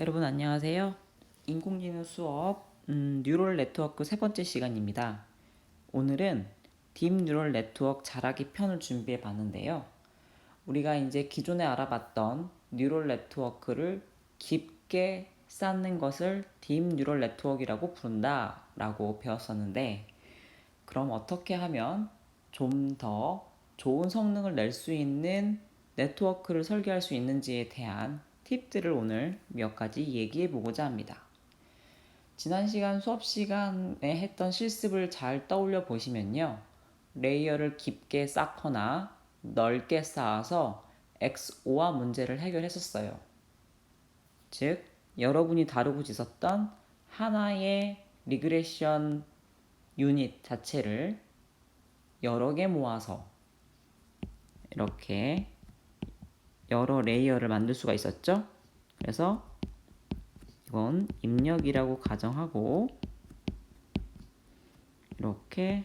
여러분 안녕하세요. 인공지능 수업 뉴럴 네트워크 세 번째 시간입니다. 오늘은 딥 뉴럴 네트워크 잘하기 편을 준비해 봤는데요. 우리가 이제 기존에 알아봤던 뉴럴 네트워크를 깊게 쌓는 것을 딥 뉴럴 네트워크라고 부른다라고 배웠었는데, 그럼 어떻게 하면 좀 더 좋은 성능을 낼 수 있는 네트워크를 설계할 수 있는지에 대한 팁들을 오늘 몇 가지 얘기해 보고자 합니다. 지난 시간 수업 시간에 했던 실습을 잘 떠올려 보시면요. 레이어를 깊게 쌓거나 넓게 쌓아서 XOR 문제를 해결했었어요. 즉, 여러분이 다루고 있었던 하나의 리그레션 유닛 자체를 여러 개 모아서 이렇게 여러 레이어를 만들 수가 있었죠. 그래서 이건 입력이라고 가정하고 이렇게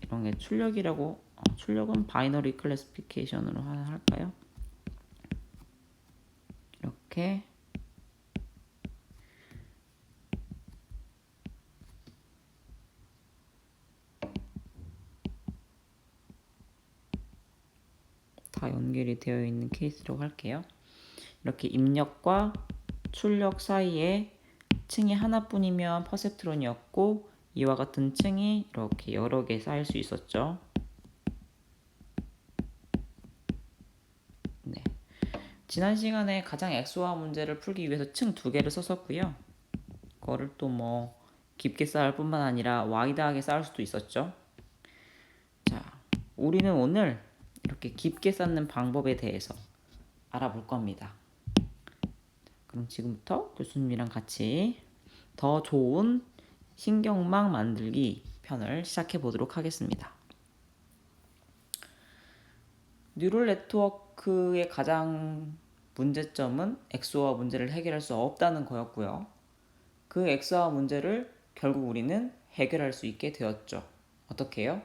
이런 게 출력이라고, 출력은 바이너리 클래시피케이션으로 할까요? 이렇게 다 연결이 되어 있는 케이스라고 할게요. 이렇게 입력과 출력 사이에 층이 하나뿐이면 퍼셉트론이었고, 이와 같은 층이 이렇게 여러 개 쌓일 수 있었죠. 네. 지난 시간에 가장 XOR 문제를 풀기 위해서 층 두 개를 썼었고요. 그거를 또 뭐 깊게 쌓을 뿐만 아니라 와이드하게 쌓을 수도 있었죠. 자, 우리는 오늘 이렇게 깊게 쌓는 방법에 대해서 알아볼 겁니다. 그럼 지금부터 교수님이랑 같이 더 좋은 신경망 만들기 편을 시작해 보도록 하겠습니다. 뉴럴 네트워크의 가장 문제점은 XOR 문제를 해결할 수 없다는 거였고요. 그 XOR 문제를 결국 우리는 해결할 수 있게 되었죠. 어떻게 해요?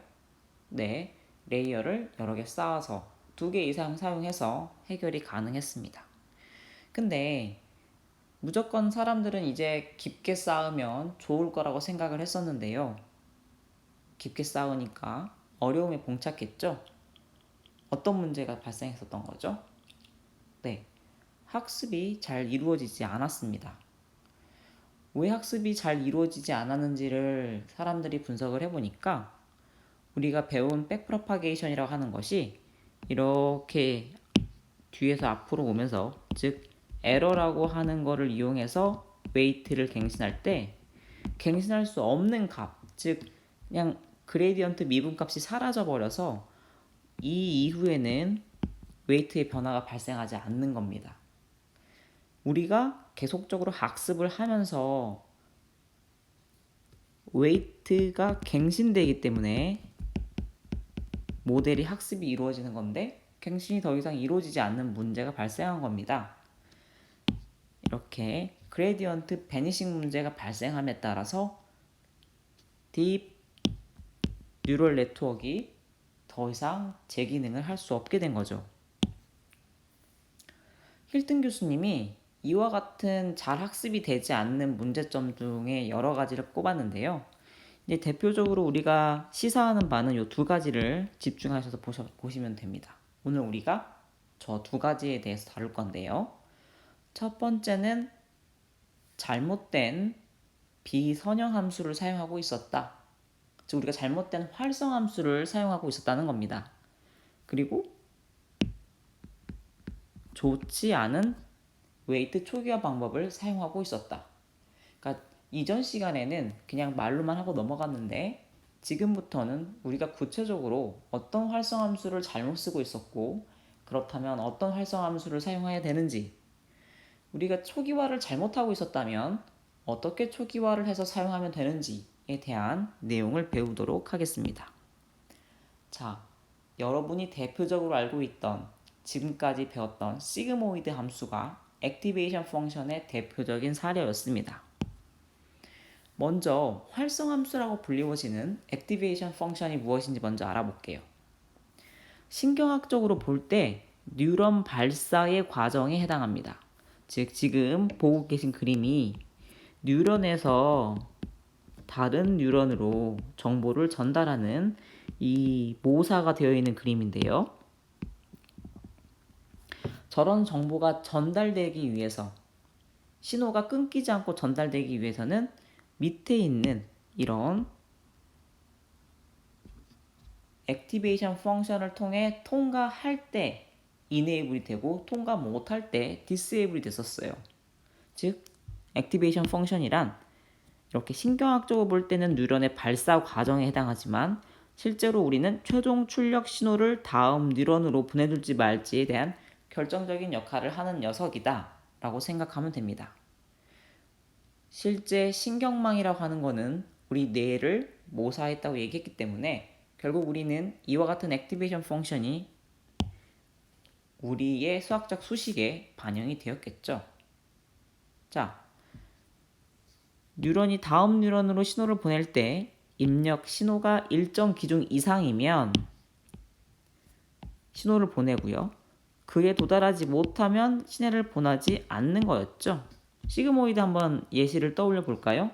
네, 레이어를 여러 개 쌓아서 2개 이상 사용해서 해결이 가능했습니다. 근데 무조건 사람들은 이제 깊게 쌓으면 좋을 거라고 생각을 했었는데요. 깊게 쌓으니까 어려움에 봉착했죠. 어떤 문제가 발생했었던 거죠? 네, 학습이 잘 이루어지지 않았습니다. 왜 학습이 잘 이루어지지 않았는지를 사람들이 분석을 해보니까 우리가 배운 백프로파게이션이라고 하는 것이 이렇게 뒤에서 앞으로 오면서, 즉 에러라고 하는 거를 이용해서 웨이트를 갱신할 때 갱신할 수 없는 값, 즉 그냥 그레디언트 미분값이 사라져 버려서 이 이후에는 웨이트의 변화가 발생하지 않는 겁니다. 우리가 계속적으로 학습을 하면서 웨이트가 갱신되기 때문에 모델이 학습이 이루어지는 건데, 갱신이 더 이상 이루어지지 않는 문제가 발생한 겁니다. 이렇게 그레디언트 베니싱 문제가 발생함에 따라서 딥 뉴럴 네트워크가 더 이상 제 기능을 할 수 없게 된 거죠. 힐튼 교수님이 이와 같은 잘 학습이 되지 않는 문제점 중에 여러 가지를 꼽았는데요. 이제 대표적으로 우리가 시사하는 바는 이 두 가지를 집중하셔서 보시면 됩니다. 오늘 우리가 저 두 가지에 대해서 다룰 건데요. 첫 번째는 잘못된 비선형 함수를 사용하고 있었다. 즉 우리가 잘못된 활성 함수를 사용하고 있었다는 겁니다. 그리고 좋지 않은 웨이트 초기화 방법을 사용하고 있었다. 그러니까 이전 시간에는 그냥 말로만 하고 넘어갔는데, 지금부터는 우리가 구체적으로 어떤 활성 함수를 잘못 쓰고 있었고, 그렇다면 어떤 활성 함수를 사용해야 되는지, 우리가 초기화를 잘못하고 있었다면 어떻게 초기화를 해서 사용하면 되는지에 대한 내용을 배우도록 하겠습니다. 자, 여러분이 대표적으로 알고 있던, 지금까지 배웠던 시그모이드 함수가 액티베이션 펑션의 대표적인 사례였습니다. 먼저 활성 함수라고 불리워지는 액티베이션 펑션이 무엇인지 먼저 알아볼게요. 신경학적으로 볼 때 뉴런 발사의 과정에 해당합니다. 즉 지금 보고 계신 그림이 뉴런에서 다른 뉴런으로 정보를 전달하는 이 모사가 되어 있는 그림인데요. 저런 정보가 전달되기 위해서, 신호가 끊기지 않고 전달되기 위해서는 밑에 있는 이런 액티베이션 펑션을 통해 통과할 때 이네이블이 되고 통과 못할 때 디스에이블이 됐었어요. 즉 액티베이션 펑션이란 이렇게 신경학적으로 볼 때는 뉴런의 발사 과정에 해당하지만 실제로 우리는 최종 출력 신호를 다음 뉴런으로 보내줄지 말지에 대한 결정적인 역할을 하는 녀석이다 라고 생각하면 됩니다. 실제 신경망이라고 하는 것은 우리 뇌를 모사했다고 얘기했기 때문에 결국 우리는 이와 같은 액티베이션 펑션이 우리의 수학적 수식에 반영이 되었겠죠. 자, 뉴런이 다음 뉴런으로 신호를 보낼 때 입력 신호가 일정 기준 이상이면 신호를 보내고요. 그에 도달하지 못하면 신호를 보내지 않는 거였죠. 시그모이드 한번 예시를 떠올려 볼까요?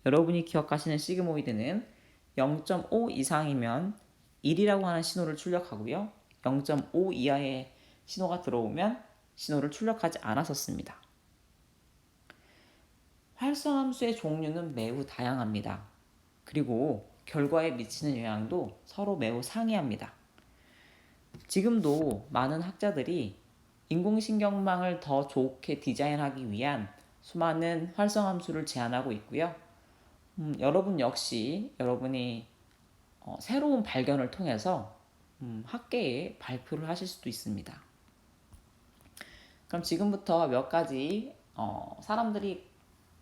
여러분이 기억하시는 시그모이드는 0.5 이상이면 1이라고 하는 신호를 출력하고요. 0.5 이하의 신호가 들어오면 신호를 출력하지 않았었습니다. 활성함수의 종류는 매우 다양합니다. 그리고 결과에 미치는 영향도 서로 매우 상이합니다. 지금도 많은 학자들이 인공신경망을 더 좋게 디자인하기 위한 수많은 활성함수를 제안하고 있고요. 여러분 역시 여러분이 새로운 발견을 통해서 학계에 발표를 하실 수도 있습니다. 그럼 지금부터 몇 가지 사람들이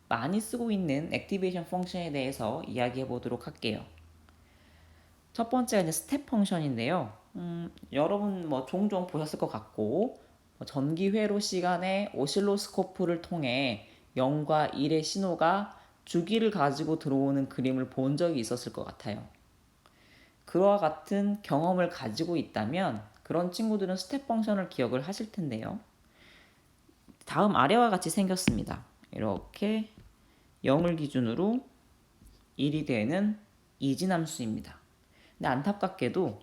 많이 쓰고 있는 액티베이션 펑션에 대해서 이야기해 보도록 할게요. 첫 번째가 이제 스텝 펑션인데요. 여러분 뭐 종종 보셨을 것 같고 전기 회로 시간에 오실로스코프를 통해 0과 1의 신호가 주기를 가지고 들어오는 그림을 본 적이 있었을 것 같아요. 그와 같은 경험을 가지고 있다면 그런 친구들은 스텝 펑션을 기억을 하실 텐데요. 다음 아래와 같이 생겼습니다. 이렇게 0을 기준으로 1이 되는 이진함수입니다. 근데 안타깝게도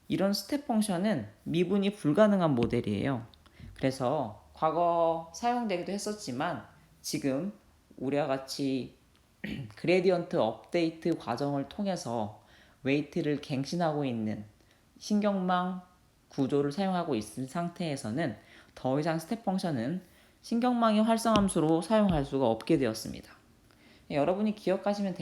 이런 스텝 펑션은 미분이 불가능한 모델이에요. 그래서 과거 사용되기도 했었지만 지금 우리와 같이 그레디언트 업데이트 과정을 통해서 웨이트를 갱신하고 있는 신경망 구조를 사용하고 있는 상태에서는 더 이상 스텝 펑션은 신경망의 활성함수로 사용할 수가 없게 되었습니다. 여러분이 기억하셔야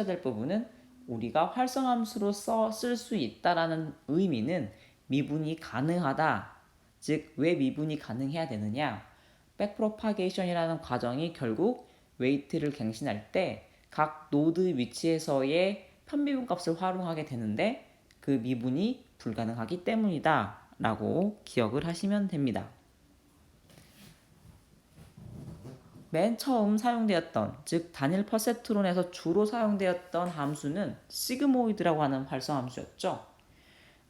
될 부분은 우리가 활성함수로 쓸 수 있다라는 의미는 미분이 가능하다. 즉, 왜 미분이 가능해야 되느냐? 백프로파게이션이라는 과정이 결국 웨이트를 갱신할 때 각 노드 위치에서의 편미분 값을 활용하게 되는데 그 미분이 불가능하기 때문이다 라고 기억을 하시면 됩니다. 맨 처음 사용되었던, 즉 단일 퍼셉트론에서 주로 사용되었던 함수는 시그모이드라고 하는 활성함수였죠.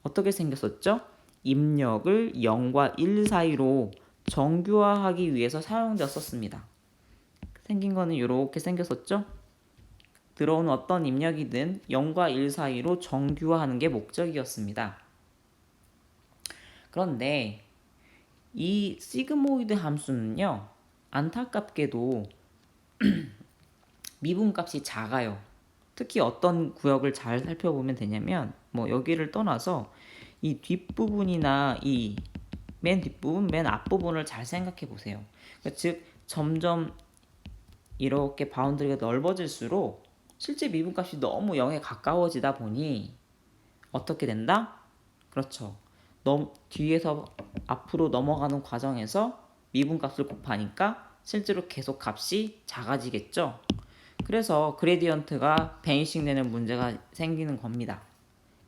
어떻게 생겼었죠? 입력을 0과 1 사이로 정규화하기 위해서 사용되었었습니다. 생긴 거는 이렇게 생겼었죠? 들어오는 어떤 입력이든 0과 1 사이로 정규화하는 게 목적이었습니다. 그런데 이 시그모이드 함수는요, 안타깝게도 미분값이 작아요. 특히 어떤 구역을 잘 살펴보면 되냐면 뭐 여기를 떠나서 이 뒷부분이나 이 맨 뒷부분, 맨 앞부분을 잘 생각해 보세요. 그러니까 즉 점점 이렇게 바운더리가 넓어질수록 실제 미분값이 너무 0에 가까워지다 보니 어떻게 된다? 그렇죠. 뒤에서 앞으로 넘어가는 과정에서 미분값을 곱하니까 실제로 계속 값이 작아지겠죠. 그래서 그레디언트가 베니싱 되는 문제가 생기는 겁니다.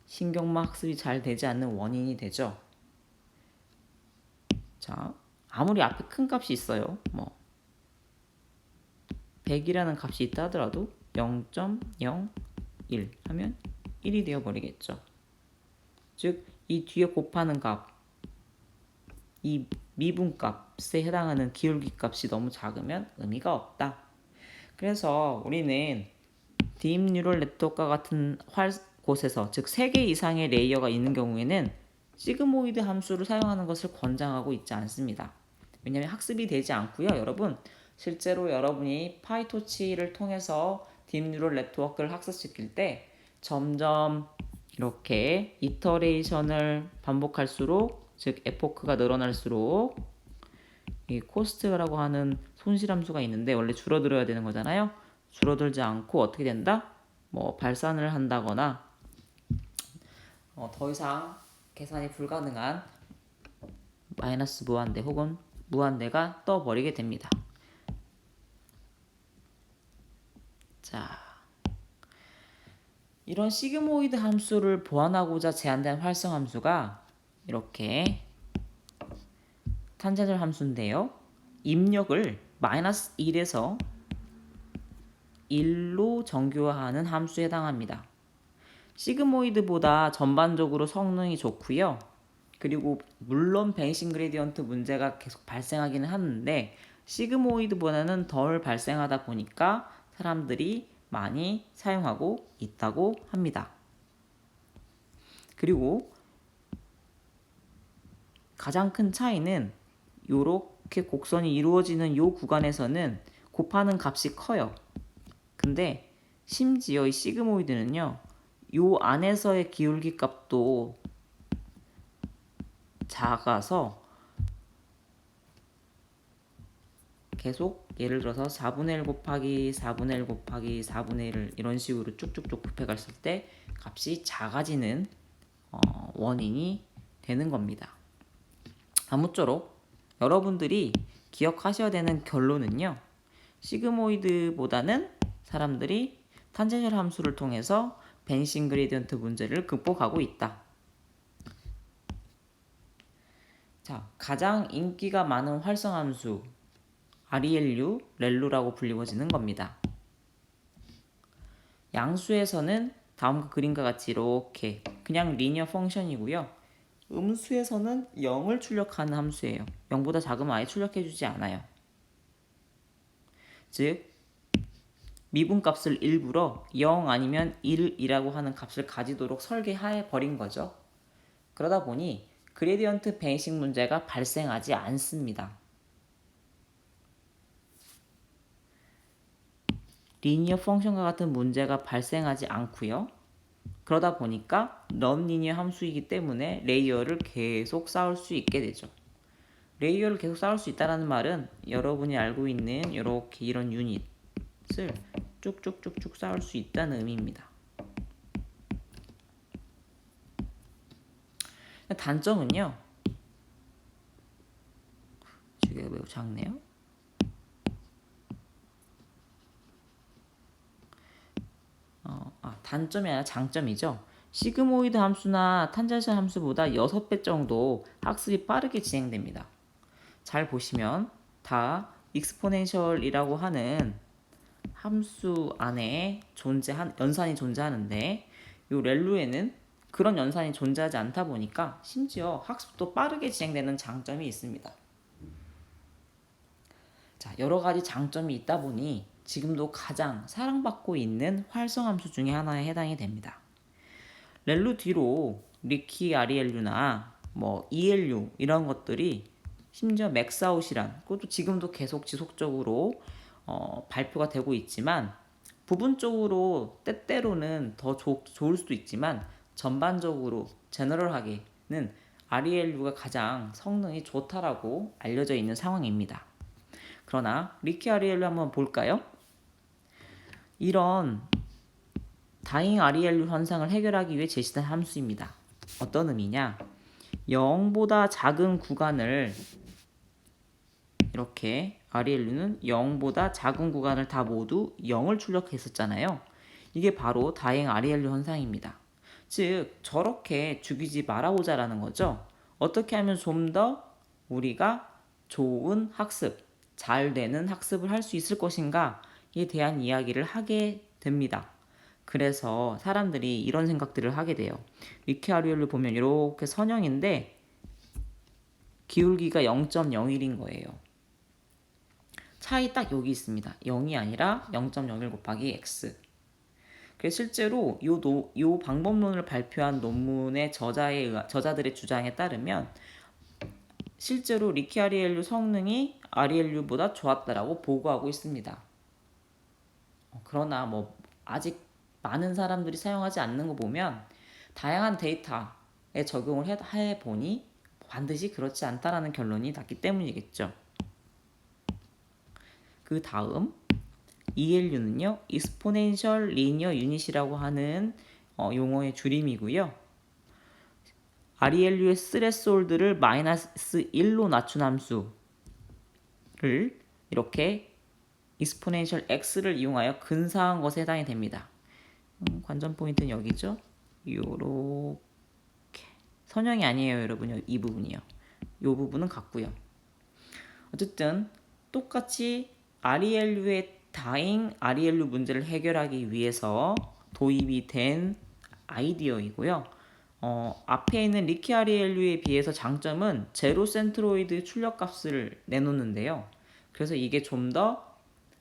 신경막 학습이 잘 되지 않는 원인이 되죠. 자, 아무리 앞에 큰 값이 있어요. 뭐 100이라는 값이 있다 하더라도 0.01 하면 1이 되어 버리겠죠. 즉 이 뒤에 곱하는 값 이 미분값에 해당하는 기울기 값이 너무 작으면 의미가 없다. 그래서 우리는 딥 뉴럴 네트워크와 같은 곳에서 즉 3개 이상의 레이어가 있는 경우에는 시그모이드 함수를 사용하는 것을 권장하고 있지 않습니다. 왜냐하면 학습이 되지 않고요. 여러분 실제로 여러분이 파이토치를 통해서 딥 뉴럴 네트워크를 학습시킬 때 점점 이렇게 이터레이션을 반복할수록 즉 에포크가 늘어날수록 이 코스트라고 하는 손실함수가 있는데 원래 줄어들어야 되는 거잖아요. 줄어들지 않고 어떻게 된다? 뭐 발산을 한다거나 더 이상 계산이 불가능한 마이너스 무한대 혹은 무한대가 떠버리게 됩니다. 자, 이런 시그모이드 함수를 보완하고자 제한된 활성 함수가 이렇게 탄젠셜 함수인데요. 입력을 마이너스 1에서 1로 정교화하는 함수에 해당합니다. 시그모이드보다 전반적으로 성능이 좋고요. 그리고 물론 뱅싱 그레디언트 문제가 계속 발생하기는 하는데 시그모이드보다는 덜 발생하다 보니까 사람들이 많이 사용하고 있다고 합니다. 그리고 가장 큰 차이는 이렇게 곡선이 이루어지는 이 구간에서는 곱하는 값이 커요. 근데 심지어 이 시그모이드는요. 요 안에서의 기울기 값도 작아서 계속 예를 들어서 4분의 1 곱하기 4분의 1 곱하기 4분의 1을 이런 식으로 쭉쭉쭉 곱해갔을 때 값이 작아지는 원인이 되는 겁니다. 아무쪼록 여러분들이 기억하셔야 되는 결론은요. 시그모이드보다는 사람들이 탄젠셜 함수를 통해서 뱅싱 그레디언트 문제를 극복하고 있다. 자, 가장 인기가 많은 활성 함수 ReLU, 렐루라고 불리워지는 겁니다. 양수에서는 다음과 그림과 같이 이렇게 그냥 리니어 펑션이고요. 음수에서는 0을 출력하는 함수예요. 0보다 작으면 아예 출력해주지 않아요. 즉 미분값을 일부러 0 아니면 1이라고 하는 값을 가지도록 설계해 버린 거죠. 그러다 보니 그레디언트 뱅싱 문제가 발생하지 않습니다. 리니어 펑션과 같은 문제가 발생하지 않고요. 그러다 보니까 넌리니어 함수이기 때문에 레이어를 계속 쌓을 수 있게 되죠. 레이어를 계속 쌓을 수 있다는 말은 여러분이 알고 있는 이렇게 이런 유닛을 쭉쭉쭉쭉 쌓을 수 있다는 의미입니다. 단점은요. 주기가 매우 작네요. 단점이 아니라 장점이죠. 시그모이드 함수나 탄젠셜 함수보다 6배 정도 학습이 빠르게 진행됩니다. 잘 보시면 다 익스포넨셜이라고 하는 함수 안에 연산이 존재하는데 이 렐루에는 그런 연산이 존재하지 않다 보니까 심지어 학습도 빠르게 진행되는 장점이 있습니다. 자, 여러 가지 장점이 있다 보니 지금도 가장 사랑받고 있는 활성함수 중에 하나에 해당이 됩니다. 렐루 뒤로 리키 ReLU나 뭐 ELU 이런 것들이 심지어 맥스아웃이란 그것도 지금도 계속 지속적으로 발표가 되고 있지만 부분적으로 때때로는 더 좋을 수도 있지만 전반적으로 제너럴하게는 ReLU가 가장 성능이 좋다라고 알려져 있는 상황입니다. 그러나 리키 ReLU 한번 볼까요? 이런 다잉 ReLU 현상을 해결하기 위해 제시된 함수입니다. 어떤 의미냐? 0보다 작은 구간을 이렇게 ReLU는 0보다 작은 구간을 다 모두 0을 출력했었잖아요. 이게 바로 다잉 ReLU 현상입니다. 즉 저렇게 죽이지 말아보자라는 거죠. 어떻게 하면 좀 더 우리가 좋은 학습, 잘 되는 학습을 할 수 있을 것인가에 대한 이야기를 하게 됩니다. 그래서 사람들이 이런 생각들을 하게 돼요. 리키 ReLU 보면 이렇게 선형인데 기울기가 0.01인 거예요. 차이 딱 여기 있습니다. 0이 아니라 0.01 곱하기 x. 그래서 실제로 요 방법론을 발표한 논문의 저자들의 주장에 따르면 실제로 리키-아리엘류 성능이 아리엘류보다 좋았다라고 보고하고 있습니다. 그러나 뭐 아직 많은 사람들이 사용하지 않는 거 보면 다양한 데이터에 적용을 해보니 반드시 그렇지 않다라는 결론이 났기 때문이겠죠. 그 다음 ELU는요, Exponential Linear Unit이라고 하는 용어의 줄임이고요. ReLU의 스레스홀드를 마이너스 1로 낮춘 함수를 이렇게 Exponential X를 이용하여 근사한 것에 해당이 됩니다. 관전 포인트는 여기죠. 요렇게 선형이 아니에요, 여러분. 이 부분이요. 요 부분은 같고요. 어쨌든 똑같이 ReLU의 다잉 ReLU 문제를 해결하기 위해서 도입이 된 아이디어이고요. 앞에 있는 리키-아리엘류에 비해서 장점은 제로 센트로이드 출력값을 내놓는데요. 그래서 이게 좀 더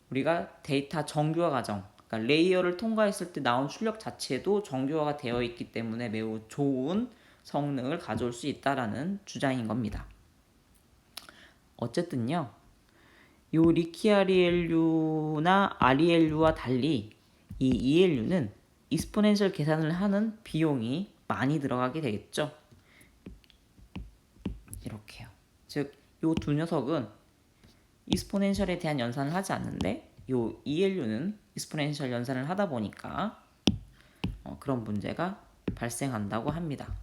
우리가 데이터 정교화 과정, 그러니까 레이어를 통과했을 때 나온 출력 자체도 정교화가 되어 있기 때문에 매우 좋은 성능을 가져올 수 있다라는 주장인 겁니다. 어쨌든요, 요 리키-아리엘류나 아리엘류와 달리 이 ELU는 익스포넨셜 계산을 하는 비용이 많이 들어가게 되겠죠. 이렇게요. 즉, 요 두 녀석은 익스포넨셜에 대한 연산을 하지 않는데 요 ELU는 익스포넨셜 연산을 하다 보니까 그런 문제가 발생한다고 합니다.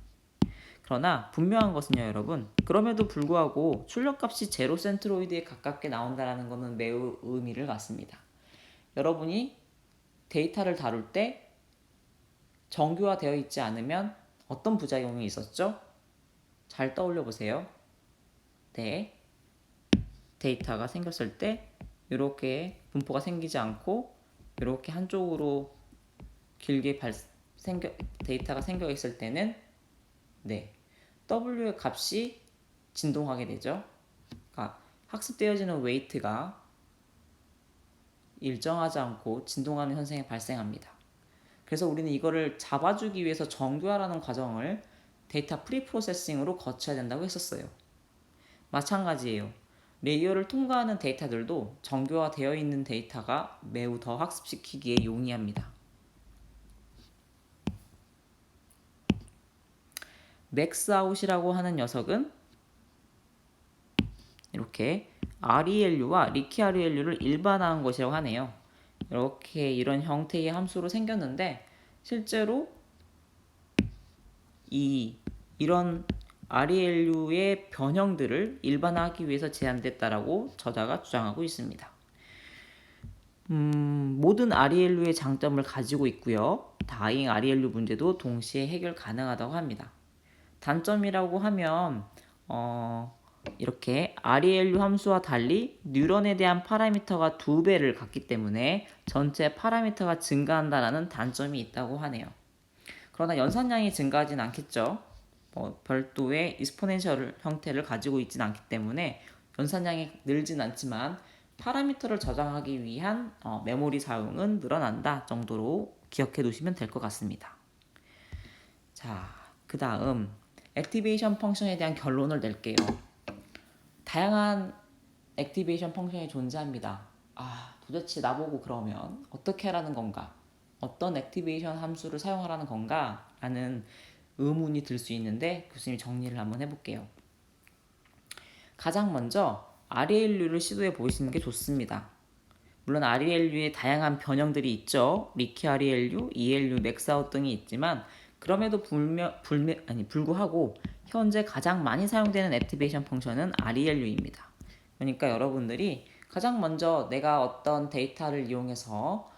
그러나 분명한 것은요, 여러분. 그럼에도 불구하고 출력값이 제로 센트로이드에 가깝게 나온다는 것은 매우 의미를 갖습니다. 여러분이 데이터를 다룰 때 정교화되어 있지 않으면 어떤 부작용이 있었죠? 잘 떠올려 보세요. 네. 데이터가 생겼을 때 이렇게 분포가 생기지 않고 이렇게 한쪽으로 길게 데이터가 생겨 있을 때는 네. W의 값이 진동하게 되죠. 그러니까 학습되어지는 웨이트가 일정하지 않고 진동하는 현상이 발생합니다. 그래서 우리는 이거를 잡아주기 위해서 정교화라는 과정을 데이터 프리프로세싱으로 거쳐야 된다고 했었어요. 마찬가지예요. 레이어를 통과하는 데이터들도 정교화되어 있는 데이터가 매우 더 학습시키기에 용이합니다. 맥스아웃이라고 하는 녀석은 이렇게 ReLU와 리키-ReLU를 일반화한 것이라고 하네요. 이렇게 이런 형태의 함수로 생겼는데 실제로 이런 ReLU의 변형들을 일반화하기 위해서 제안됐다라고 저자가 주장하고 있습니다. 모든 ReLU의 장점을 가지고 있고요. 다잉 ReLU 문제도 동시에 해결 가능하다고 합니다. 단점이라고 하면 이렇게 ReLU 함수와 달리 뉴런에 대한 파라미터가 2배를 갖기 때문에 전체 파라미터가 증가한다는 단점이 있다고 하네요. 그러나 연산량이 증가하진 않겠죠. 별도의 익스포넨셜 형태를 가지고 있진 않기 때문에 연산량이 늘진 않지만 파라미터를 저장하기 위한 메모리 사용은 늘어난다 정도로 기억해 두시면 될 것 같습니다. 자, 그 다음 액티베이션 펑션에 대한 결론을 낼게요. 다양한 액티베이션 펑션이 존재합니다. 도대체 나보고 그러면 어떻게 하라는 건가? 어떤 액티베이션 함수를 사용하라는 건가? 라는 의문이 들 수 있는데 교수님이 정리를 한번 해볼게요. 가장 먼저 ReLU를 시도해 보시는 게 좋습니다. 물론 ReLU의 다양한 변형들이 있죠. 리키-ReLU, ELU, 맥스아웃 등이 있지만 그럼에도 불구하고 현재 가장 많이 사용되는 액티베이션 펑션은 ReLU입니다. 그러니까 여러분들이 가장 먼저 내가 어떤 데이터를 이용해서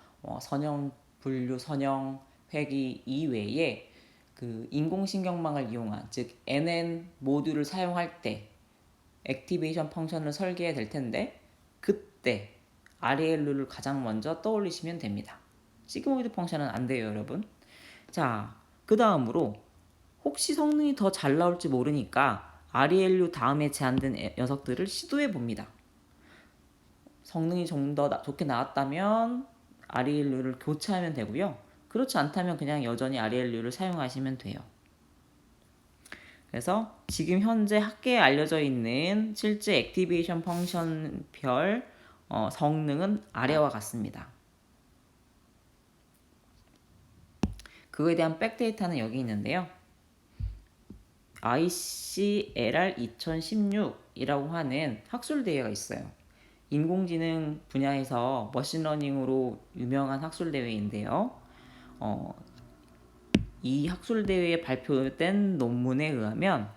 선형, 분류, 선형, 회귀 이외에 그 인공신경망을 이용한 즉 NN 모듈을 사용할 때 액티베이션 펑션을 설계해야 될 텐데 그때 ReLU를 가장 먼저 떠올리시면 됩니다. 시그모이드 펑션은 안 돼요, 여러분. 자, 그 다음으로 혹시 성능이 더 잘 나올지 모르니까 ReLU 다음에 제한된 녀석들을 시도해 봅니다. 성능이 좀 더 좋게 나왔다면 ReLU를 교체하면 되고요. 그렇지 않다면 그냥 여전히 ReLU를 사용하시면 돼요. 그래서 지금 현재 학계에 알려져 있는 실제 액티베이션 펑션별 성능은 아래와 같습니다. 그거에 대한 백데이터는 여기 있는데요. ICLR 2016이라고 하는 학술 대회가 있어요. 인공지능 분야에서 머신러닝으로 유명한 학술 대회인데요. 이 학술 대회에 발표된 논문에 의하면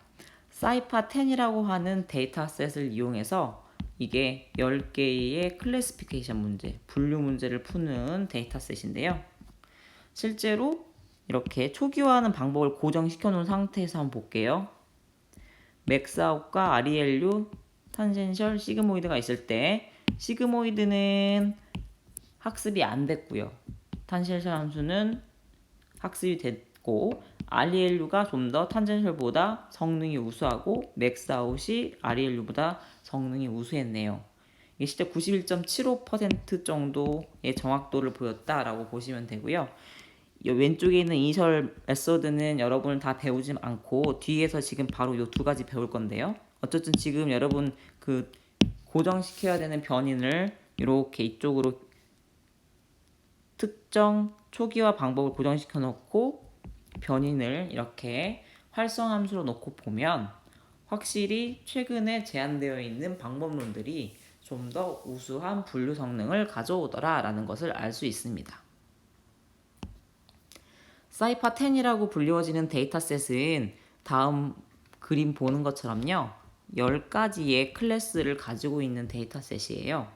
사이파 10이라고 하는 데이터셋을 이용해서 이게 10개의 클래시피케이션 문제, 분류 문제를 푸는 데이터셋인데요. 실제로 이렇게 초기화하는 방법을 고정시켜 놓은 상태에서 한번 볼게요. 맥스아웃과 ReLU, 탄젠셜, 시그모이드가 있을 때 시그모이드는 학습이 안 됐고요. 탄젠셜 함수는 학습이 됐고 ReLU가 좀 더 탄젠셜보다 성능이 우수하고 맥스아웃이 ReLU보다 성능이 우수했네요. 이게 실제 91.75% 정도의 정확도를 보였다라고 보시면 되고요. 왼쪽에 있는 이니셜 메소드는 여러분을 다 배우지 않고 뒤에서 지금 바로 이 두 가지 배울 건데요. 어쨌든 지금 여러분 그 고정시켜야 되는 변인을 이렇게 이쪽으로 특정 초기화 방법을 고정시켜 놓고 변인을 이렇게 활성함수로 놓고 보면 확실히 최근에 제안되어 있는 방법론들이 좀 더 우수한 분류 성능을 가져오더라 라는 것을 알 수 있습니다. 사이파 10이라고 불리워지는 데이터셋은 다음 그림 보는 것처럼요. 10가지의 클래스를 가지고 있는 데이터셋이에요.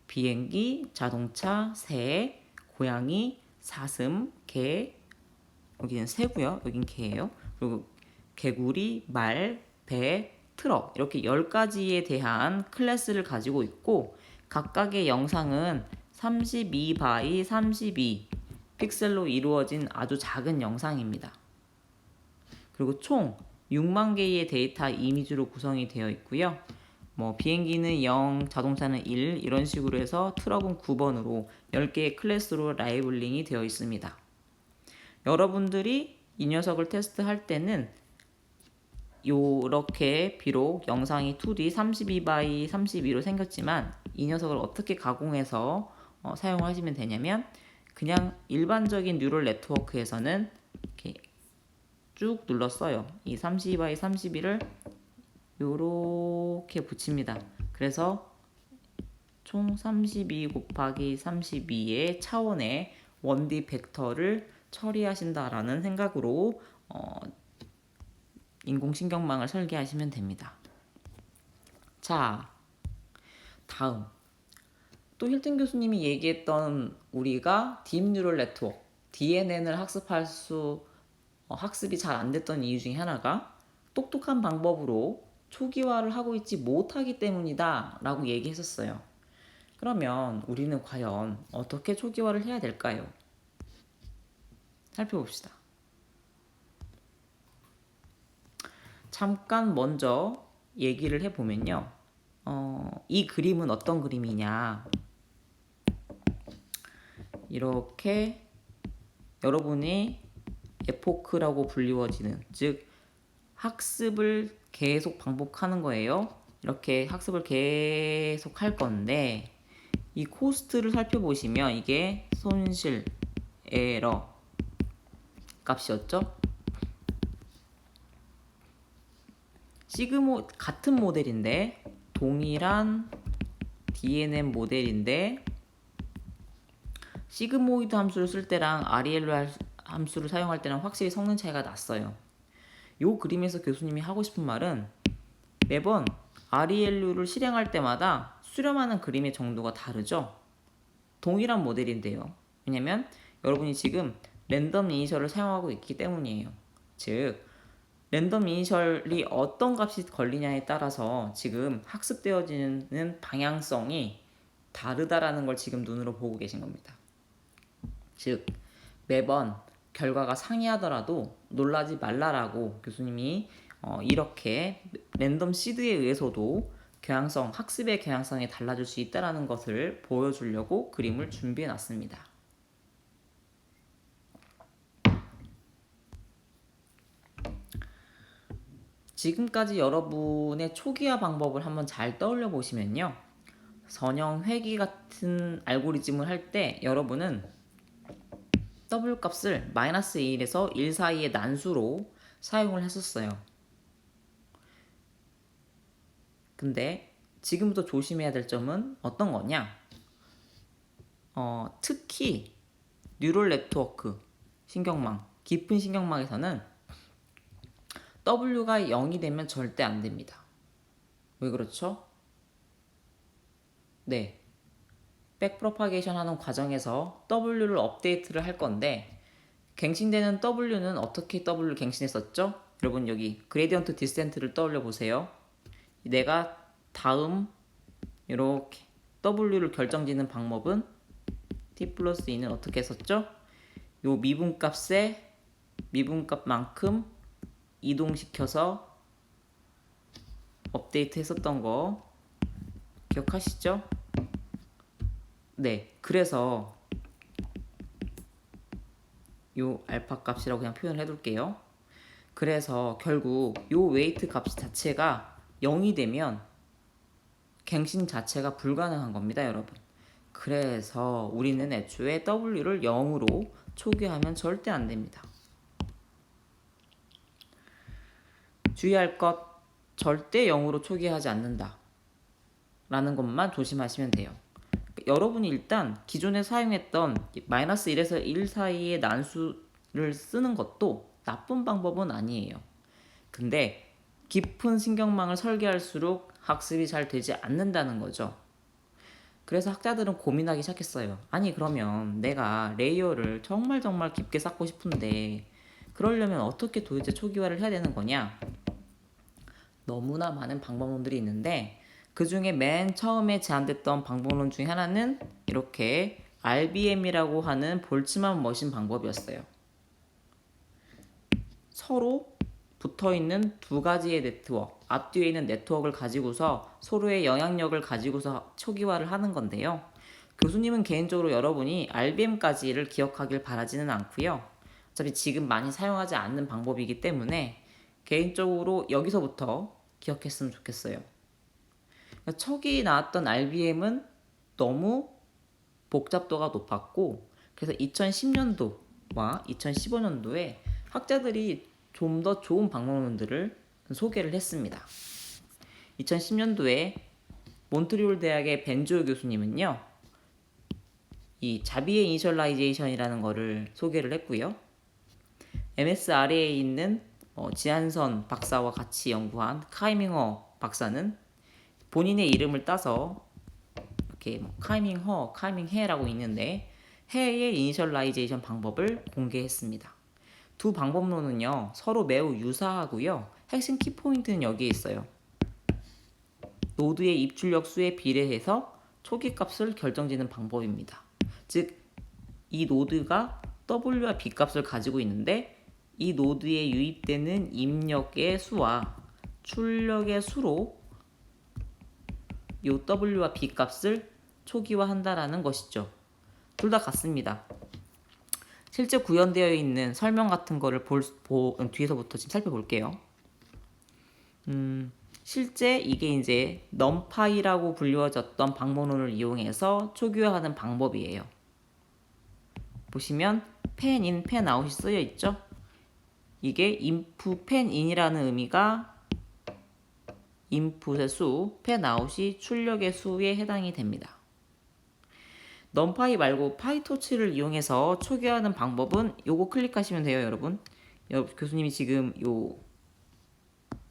비행기, 자동차, 새, 고양이, 사슴, 개, 여기는 새고요. 여긴 개예요. 그리고 개구리, 말, 배, 트럭 이렇게 10가지에 대한 클래스를 가지고 있고 각각의 영상은 32 x 32 픽셀로 이루어진 아주 작은 영상입니다. 그리고 총 6만 개의 데이터 이미지로 구성이 되어 있고요. 비행기는 0, 자동차는 1 이런 식으로 해서 트럭은 9번으로 10개의 클래스로 라이블링이 되어 있습니다. 여러분들이 이 녀석을 테스트할 때는 이렇게 비록 영상이 2D 32 x 32로 생겼지만 이 녀석을 어떻게 가공해서 사용하시면 되냐면 그냥 일반적인 뉴럴 네트워크에서는 이렇게 쭉 눌렀어요. 이 32 x 32를 요렇게 붙입니다. 그래서 총 32 곱하기 32의 차원의 1D 벡터를 처리하신다라는 생각으로 인공신경망을 설계하시면 됩니다. 자, 다음 또 힐튼 교수님이 얘기했던 우리가 딥뉴럴 네트워크, DNN을 학습이 잘 안 됐던 이유 중에 하나가 똑똑한 방법으로 초기화를 하고 있지 못하기 때문이다 라고 얘기했었어요. 그러면 우리는 과연 어떻게 초기화를 해야 될까요? 살펴봅시다. 잠깐 먼저 얘기를 해보면요. 이 그림은 어떤 그림이냐. 이렇게 여러분이 에포크라고 불리워지는, 즉 학습을 계속 반복하는 거예요. 이렇게 학습을 계속 할 건데 이 코스트를 살펴보시면 이게 손실, 에러 값이었죠. 같은 모델인데 동일한 DNN 모델인데 시그모이드 함수를 쓸 때랑 ReLU 함수를 사용할 때랑 확실히 성능 차이가 났어요. 이 그림에서 교수님이 하고 싶은 말은 매번 ReLU를 실행할 때마다 수렴하는 그림의 정도가 다르죠. 동일한 모델인데요. 왜냐면 여러분이 지금 랜덤 이니셜을 사용하고 있기 때문이에요. 즉 랜덤 이니셜이 어떤 값이 걸리냐에 따라서 지금 학습되어지는 방향성이 다르다라는 걸 지금 눈으로 보고 계신 겁니다. 즉 매번 결과가 상이하더라도 놀라지 말라라고 교수님이 이렇게 랜덤 시드에 의해서도 학습의 경향성이 달라질 수 있다는 것을 보여주려고 그림을 준비해 놨습니다. 지금까지 여러분의 초기화 방법을 한번 잘 떠올려 보시면요. 선형 회귀 같은 알고리즘을 할 때 여러분은 W 값을 -1에서 1 사이의 난수로 사용을 했었어요. 근데 지금부터 조심해야 될 점은 어떤 거냐? 특히 뉴럴 네트워크 신경망, 깊은 신경망에서는 W가 0이 되면 절대 안 됩니다. 왜 그렇죠? 네. 백프로파게이션 하는 과정에서 W를 업데이트를 할 건데 갱신되는 W는 어떻게 W를 갱신했었죠? 여러분 여기 그레디언트 디센트를 떠올려 보세요. 내가 다음 이렇게 W를 결정짓는 방법은 T 플러스 2는 어떻게 했었죠? 요 미분값에 미분값만큼 이동시켜서 업데이트 했었던 거 기억하시죠? 네, 그래서 요 알파 값이라고 그냥 표현을 해둘게요. 그래서 결국 요 웨이트 값 자체가 0이 되면 갱신 자체가 불가능한 겁니다, 여러분. 그래서 우리는 애초에 W를 0으로 초기화하면 절대 안 됩니다. 주의할 것, 절대 0으로 초기화하지 않는다 라는 것만 조심하시면 돼요. 여러분이 일단 기존에 사용했던 -1에서 1 사이의 난수를 쓰는 것도 나쁜 방법은 아니에요. 근데 깊은 신경망을 설계할수록 학습이 잘 되지 않는다는 거죠. 그래서 학자들은 고민하기 시작했어요. 아니 그러면 내가 레이어를 정말 깊게 쌓고 싶은데 그러려면 어떻게 도대체 초기화를 해야 되는 거냐? 너무나 많은 방법론들이 있는데 그 중에 맨 처음에 제안됐던 방법론 중에 하나는 이렇게 RBM이라고 하는 볼츠만 머신 방법이었어요. 서로 붙어있는 두 가지의 네트워크, 앞뒤에 있는 네트워크를 가지고서 서로의 영향력을 가지고서 초기화를 하는 건데요. 교수님은 개인적으로 여러분이 RBM까지를 기억하길 바라지는 않고요. 어차피 지금 많이 사용하지 않는 방법이기 때문에 개인적으로 여기서부터 기억했으면 좋겠어요. 초기 나왔던 RBM은 너무 복잡도가 높았고 그래서 2010년도와 2015년도에 학자들이 좀 더 좋은 방법론들을 소개를 했습니다. 2010년도에 몬트리올 대학의 벤조 교수님은요. 이 자비의 이니셜라이제이션이라는 거를 소개를 했고요. MSRA에 있는 지한선 박사와 같이 연구한 카이밍허 박사는 본인의 이름을 따서 이렇게 카이밍허, 카이밍해라고 있는데 해의 이니셜라이제이션 방법을 공개했습니다. 두 방법론은요 서로 매우 유사하고요. 핵심 키포인트는 여기에 있어요. 노드의 입출력 수에 비례해서 초기 값을 결정짓는 방법입니다. 즉, 이 노드가 W와 B 값을 가지고 있는데 이 노드에 유입되는 입력의 수와 출력의 수로 이 W와 B 값을 초기화한다라는 것이죠. 둘 다 같습니다. 실제 구현되어 있는 설명 같은 거를 뒤에서부터 지금 살펴볼게요. 실제 이게 이제 numpy라고 불리워졌던 방법론을 이용해서 초기화하는 방법이에요. 보시면 pen-in, pen-out이 쓰여 있죠. 이게 input pen-in이라는 의미가 input의 수, pen-out이 출력의 수에 해당이 됩니다. numpy 말고 파이토치를 이용해서 초기화하는 방법은 요거 클릭하시면 돼요, 여러분. 교수님이 지금 요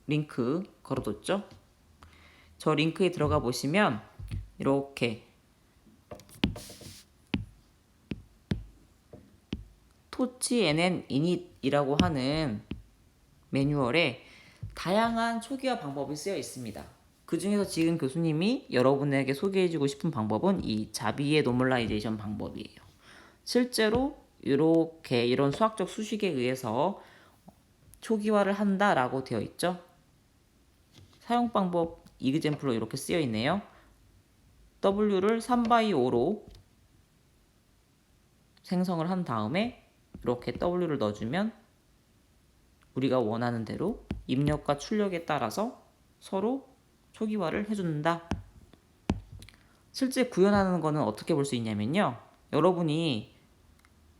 링크 걸어뒀죠? 저 링크에 들어가 보시면 이렇게 토치 NN init이라고 하는 매뉴얼에 다양한 초기화 방법이 쓰여 있습니다. 그 중에서 지금 교수님이 여러분에게 소개해주고 싶은 방법은 이 자비의 노멀라이제이션 방법이에요. 실제로 이런 수학적 수식에 의해서 초기화를 한다라고 되어 있죠. 사용 방법 이그젬플로 이렇게 쓰여 있네요. W를 3/5로 생성을 한 다음에 이렇게 W를 넣어주면 우리가 원하는 대로 입력과 출력에 따라서 서로 초기화를 해준다. 실제 구현하는 거는 어떻게 볼 수 있냐면요. 여러분이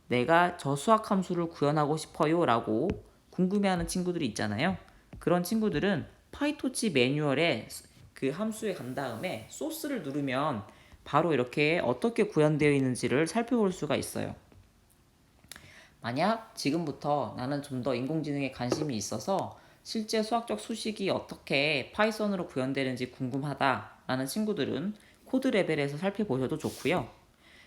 내가 저 수학 함수를 구현하고 싶어요 라고 궁금해하는 친구들이 있잖아요. 그런 친구들은 파이토치 매뉴얼에 그 함수에 간 다음에 소스를 누르면 바로 이렇게 어떻게 구현되어 있는지를 살펴볼 수가 있어요. 만약 지금부터 나는 좀 더 인공지능에 관심이 있어서 실제 수학적 수식이 어떻게 파이썬으로 구현되는지 궁금하다라는 친구들은 코드 레벨에서 살펴보셔도 좋고요.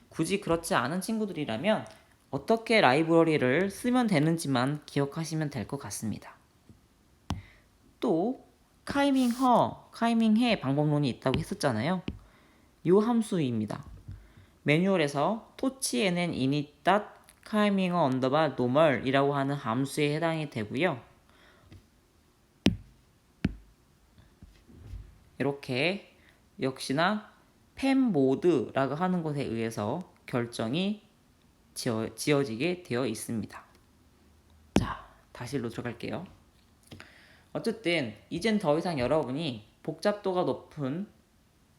굳이 그렇지 않은 친구들이라면 어떻게 라이브러리를 쓰면 되는지만 기억하시면 될 것 같습니다. 또 카이밍해 방법론이 있다고 했었잖아요. 이 함수입니다. 매뉴얼에서 토치nn init 카이밍어 언더바 노멀이라고 하는 함수에 해당이 되고요. 이렇게 역시나 펜모드라고 하는 것에 의해서 결정이 지어지게 되어 있습니다. 자, 다시 일로 들어갈게요. 어쨌든 이젠 더 이상 여러분이 복잡도가 높은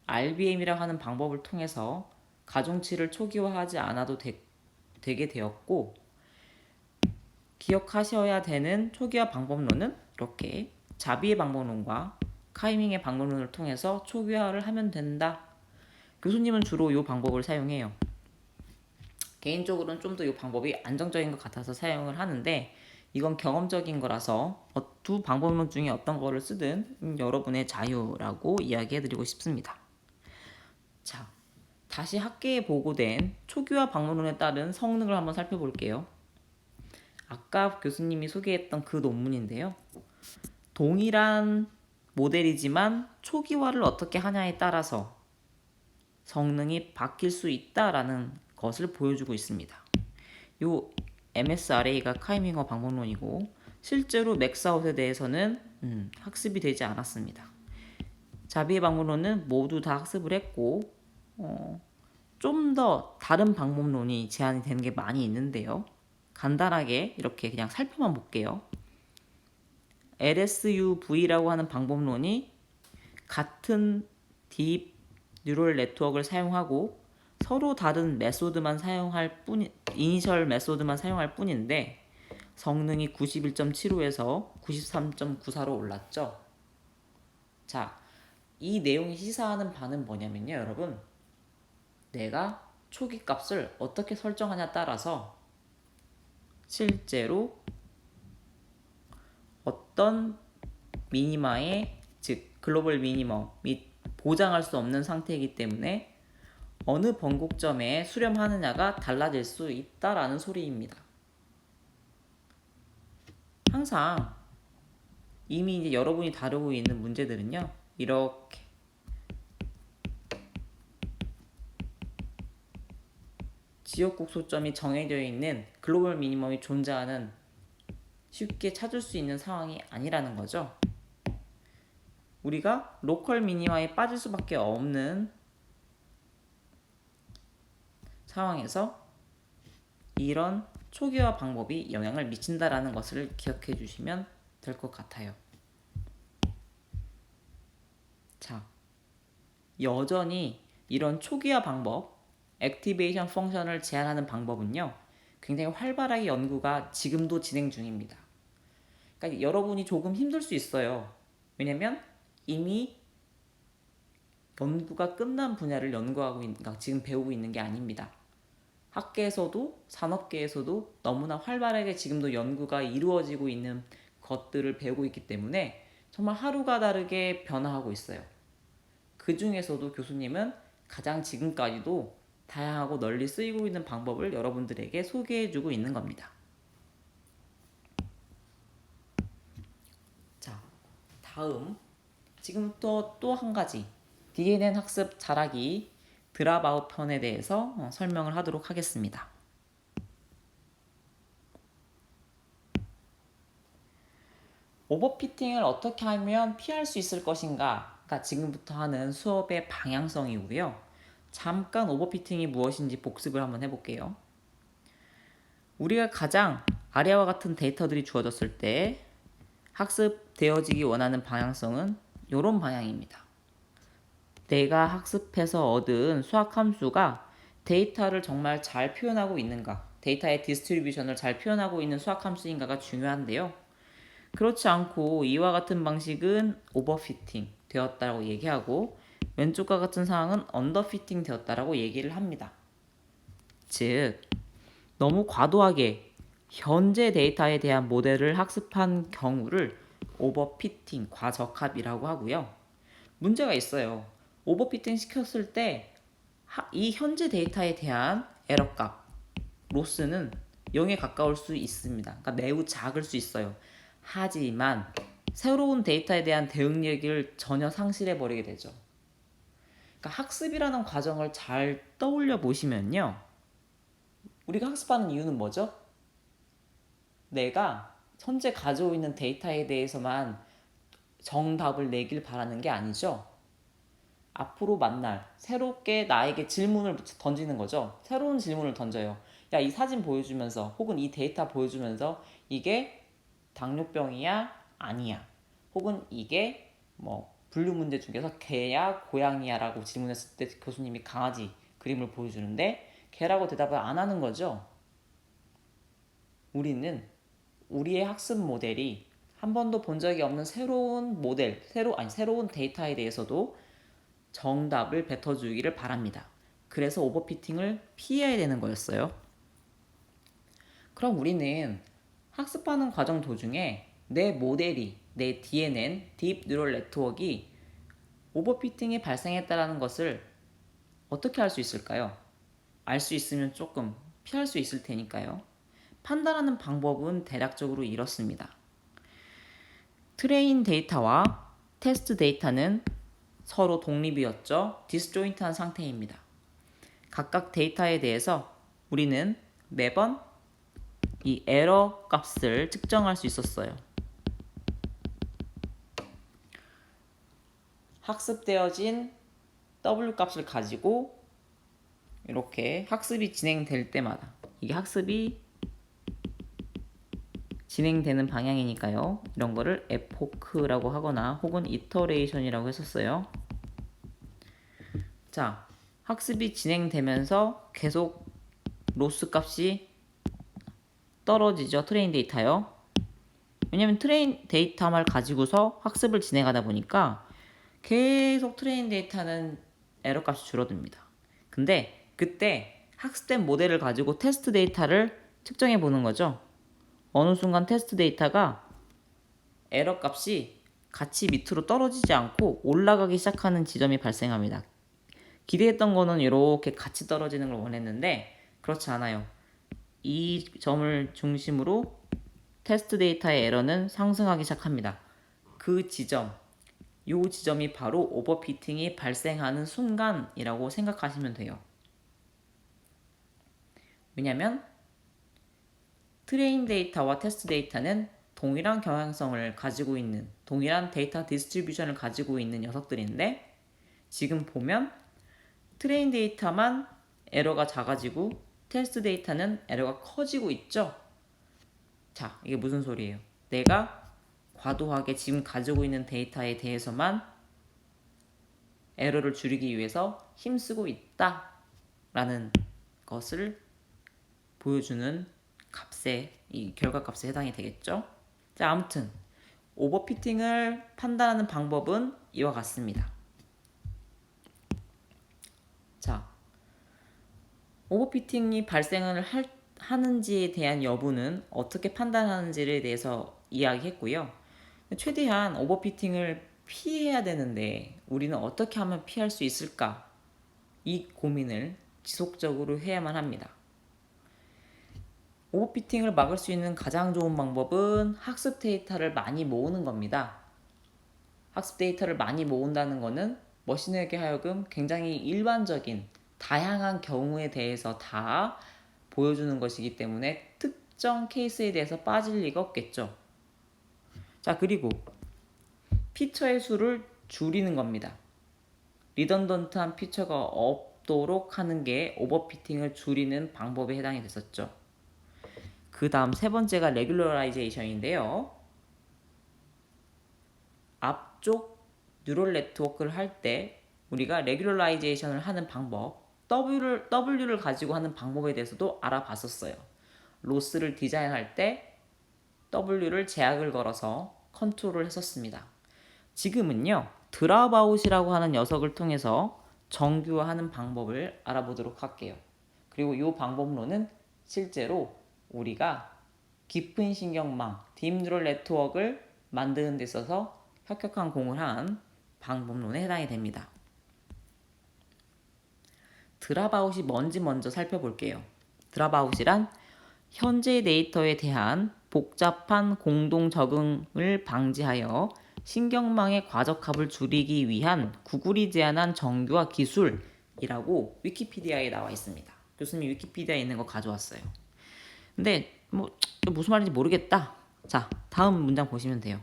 RBM이라고 하는 방법을 통해서 가중치를 초기화하지 않아도 되게 되었고, 기억하셔야 되는 초기화 방법론은 이렇게 자비의 방법론과 카이밍의 방법론을 통해서 초기화를 하면 된다. 교수님은 주로 이 방법을 사용해요. 개인적으로는 좀 더 이 방법이 안정적인 것 같아서 사용을 하는데, 이건 경험적인 거라서 두 방법론 중에 어떤 거를 쓰든 여러분의 자유라고 이야기해드리고 싶습니다. 자, 다시 학계에 보고된 초기화 방법론에 따른 성능을 한번 살펴볼게요. 아까 교수님이 소개했던 그 논문인데요. 동일한 모델이지만 초기화를 어떻게 하냐에 따라서 성능이 바뀔 수 있다라는 것을 보여주고 있습니다. 요 MSRA가 카이밍어 방법론이고 실제로 맥스아웃에 대해서는 학습이 되지 않았습니다. 자비의 방법론은 모두 다 학습을 했고 좀 더 다른 방법론이 제한이 되는 게 많이 있는데요. 간단하게 이렇게 그냥 살펴만 볼게요. LSUV라고 하는 방법론이 같은 딥 뉴럴 네트워크를 사용하고 서로 다른 메소드만 사용할 뿐, 이니셜 메소드만 사용할 뿐인데 성능이 91.75에서 93.94로 올랐죠. 자, 이 내용이 시사하는 바는 뭐냐면요, 여러분. 내가 초기 값을 어떻게 설정하냐에 따라서 실제로 어떤 미니마의 즉 글로벌 미니멈 및 보장할 수 없는 상태이기 때문에 어느 번곡점에 수렴하느냐가 달라질 수 있다라는 소리입니다. 항상 이미 이제 여러분이 다루고 있는 문제들은요, 이렇게 지역국 소점이 정해져 있는 글로벌 미니멈이 존재하는 쉽게 찾을 수 있는 상황이 아니라는 거죠. 우리가 로컬 미니마에 빠질 수밖에 없는 상황에서 이런 초기화 방법이 영향을 미친다라는 것을 기억해 주시면 될 것 같아요. 자, 여전히 이런 초기화 방법, 액티베이션 펑션을 제한하는 방법은요, 굉장히 활발하게 연구가 지금도 진행 중입니다. 그러니까 여러분이 조금 힘들 수 있어요. 왜냐면 이미 연구가 끝난 분야를 연구하고 그러니까 지금 배우고 있는 게 아닙니다. 학계에서도 산업계에서도 너무나 활발하게 지금도 연구가 이루어지고 있는 것들을 배우고 있기 때문에 정말 하루가 다르게 변화하고 있어요. 그 중에서도 교수님은 가장 지금까지도 다양하고 널리 쓰이고 있는 방법을 여러분들에게 소개해주고 있는 겁니다. 자, 다음 지금부터 또 한 가지 DNN 학습 잘하기 드랍아웃 편에 대해서 설명을 하도록 하겠습니다. 오버피팅을 어떻게 하면 피할 수 있을 것인가가 지금부터 하는 수업의 방향성이고요. 잠깐 오버피팅이 무엇인지 복습을 한번 해볼게요. 우리가 가장 아래와 같은 데이터들이 주어졌을 때 학습되어지기 원하는 방향성은 이런 방향입니다. 내가 학습해서 얻은 수학 함수가 데이터를 정말 잘 표현하고 있는가, 데이터의 디스트리뷰션을 잘 표현하고 있는 수학 함수인가가 중요한데요. 그렇지 않고 이와 같은 방식은 오버피팅 되었다고 얘기하고 왼쪽과 같은 상황은 언더피팅 되었다라고 얘기를 합니다. 즉, 너무 과도하게 현재 데이터에 대한 모델을 학습한 경우를 오버피팅, 과적합이라고 하고요. 문제가 있어요. 오버피팅 시켰을 때 이 현재 데이터에 대한 에러값, 로스는 0에 가까울 수 있습니다. 그러니까 매우 작을 수 있어요. 하지만 새로운 데이터에 대한 대응력을 전혀 상실해 버리게 되죠. 그러니까 학습이라는 과정을 잘 떠올려 보시면요. 우리가 학습하는 이유는 뭐죠? 내가 현재 가지고 있는 데이터에 대해서만 정답을 내길 바라는 게 아니죠. 앞으로 만날 새롭게 나에게 질문을 던지는 거죠. 새로운 질문을 던져요. 야, 이 사진 보여주면서 혹은 이 데이터 보여주면서 이게 당뇨병이야? 아니야. 혹은 이게 뭐 분류 문제 중에서 개야? 고양이야? 라고 질문했을 때 교수님이 강아지 그림을 보여주는데 개라고 대답을 안 하는 거죠. 우리는 우리의 학습 모델이 한 번도 본 적이 없는 새로운 모델, 새로운 데이터에 대해서도 정답을 뱉어주기를 바랍니다. 그래서 오버피팅을 피해야 되는 거였어요. 그럼 우리는 학습하는 과정 도중에 내 모델이, 내 DNN, 딥 뉴럴 네트워크가 오버피팅이 발생했다는 것을 어떻게 알 수 있을까요? 알 수 있으면 조금 피할 수 있을 테니까요. 판단하는 방법은 대략적으로 이렇습니다. 트레인 데이터와 테스트 데이터는 서로 독립이었죠. 디스조인트한 상태입니다. 각각 데이터에 대해서 우리는 매번 이 에러 값을 측정할 수 있었어요. 학습되어진 W 값을 가지고 이렇게 학습이 진행될 때마다 이게 학습이 진행되는 방향이니까요. 이런 거를 에포크라고 하거나 혹은 이터레이션이라고 했었어요. 자, 학습이 진행되면서 계속 로스 값이 떨어지죠. 트레인 데이터요. 왜냐면 트레인 데이터만 가지고서 학습을 진행하다 보니까 계속 트레인 데이터는 에러 값이 줄어듭니다. 근데 그때 학습된 모델을 가지고 테스트 데이터를 측정해 보는 거죠. 어느 순간 테스트 데이터가 에러 값이 같이 밑으로 떨어지지 않고 올라가기 시작하는 지점이 발생합니다. 기대했던 거는 이렇게 같이 떨어지는 걸 원했는데 그렇지 않아요. 이 점을 중심으로 테스트 데이터의 에러는 상승하기 시작합니다. 그 지점, 이 지점이 바로 오버피팅이 발생하는 순간이라고 생각하시면 돼요. 왜냐면 트레인 데이터와 테스트 데이터는 동일한 경향성을 가지고 있는, 동일한 데이터 디스트리뷰션을 가지고 있는 녀석들인데 지금 보면 트레인 데이터만 에러가 작아지고 테스트 데이터는 에러가 커지고 있죠. 자, 이게 무슨 소리예요? 내가 과도하게 지금 가지고 있는 데이터에 대해서만 에러를 줄이기 위해서 힘쓰고 있다 라는 것을 보여주는 값에, 이 결과값에 해당이 되겠죠. 자, 아무튼 오버피팅을 판단하는 방법은 이와 같습니다. 자, 오버피팅이 발생을 하는지에 대한 여부는 어떻게 판단하는지에 대해서 이야기했고요. 최대한 오버피팅을 피해야 되는데 우리는 어떻게 하면 피할 수 있을까? 이 고민을 지속적으로 해야만 합니다. 오버피팅을 막을 수 있는 가장 좋은 방법은 학습 데이터를 많이 모으는 겁니다. 학습 데이터를 많이 모은다는 것은 머신에게 하여금 굉장히 일반적인 다양한 경우에 대해서 다 보여주는 것이기 때문에 특정 케이스에 대해서 빠질 리가 없겠죠. 자, 그리고 피처의 수를 줄이는 겁니다. 리던던트한 피처가 없도록 하는 게 오버피팅을 줄이는 방법에 해당이 됐었죠. 그 다음 세 번째가 레귤러라이제이션인데요. 앞쪽 뉴럴 네트워크를 할 때 우리가 레귤러라이제이션을 하는 방법, W를 가지고 하는 방법에 대해서도 알아봤었어요. 로스를 디자인할 때 W를 제약을 걸어서 컨트롤을 했었습니다. 지금은요, 드랍아웃이라고 하는 녀석을 통해서 정규화하는 방법을 알아보도록 할게요. 그리고 이 방법론은 실제로 우리가 깊은 신경망, 딥뉴럴 네트워크를 만드는 데 있어서 혁혁한 공을 한 방법론에 해당이 됩니다. 드랍아웃이 뭔지 먼저 살펴볼게요. 드랍아웃이란 현재 데이터에 대한 복잡한 공동 적응을 방지하여 신경망의 과적합을 줄이기 위한 구글이 제안한 정교화 기술이라고 위키피디아에 나와 있습니다. 교수님이 위키피디아에 있는 거 가져왔어요. 근데 무슨 말인지 모르겠다. 자, 다음 문장 보시면 돼요.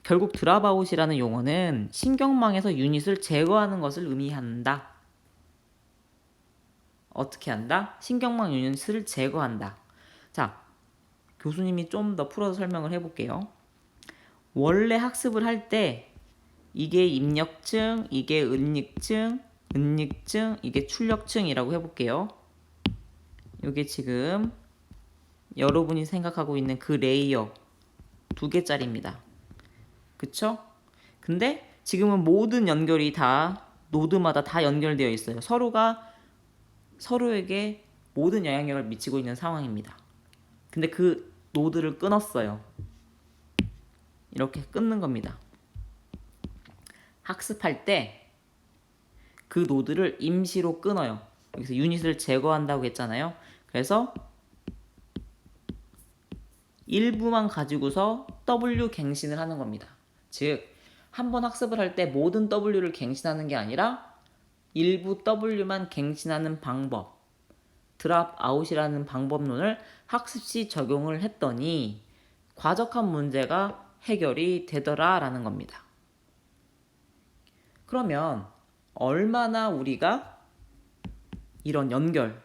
결국 드랍아웃이라는 용어는 신경망에서 유닛을 제거하는 것을 의미한다. 어떻게 한다? 신경망 유닛을 제거한다. 자, 교수님이 좀 더 풀어서 설명을 해볼게요. 원래 학습을 할 때 이게 입력층, 이게 은닉층, 이게 출력층이라고 해볼게요. 이게 지금 여러분이 생각하고 있는 그 레이어 2개짜리입니다. 그쵸? 근데 지금은 모든 연결이 다 노드마다 다 연결되어 있어요. 서로에게 모든 영향력을 미치고 있는 상황입니다. 근데 그 노드를 끊었어요. 이렇게 끊는 겁니다. 학습할 때 그 노드를 임시로 끊어요. 여기서 유닛을 제거한다고 했잖아요. 그래서 일부만 가지고서 W 갱신을 하는 겁니다. 즉, 한번 학습을 할 때 모든 W를 갱신하는 게 아니라 일부 W만 갱신하는 방법, 드랍아웃이라는 방법론을 학습 시 적용을 했더니 과적한 문제가 해결이 되더라라는 겁니다. 그러면 얼마나 우리가 이런 연결,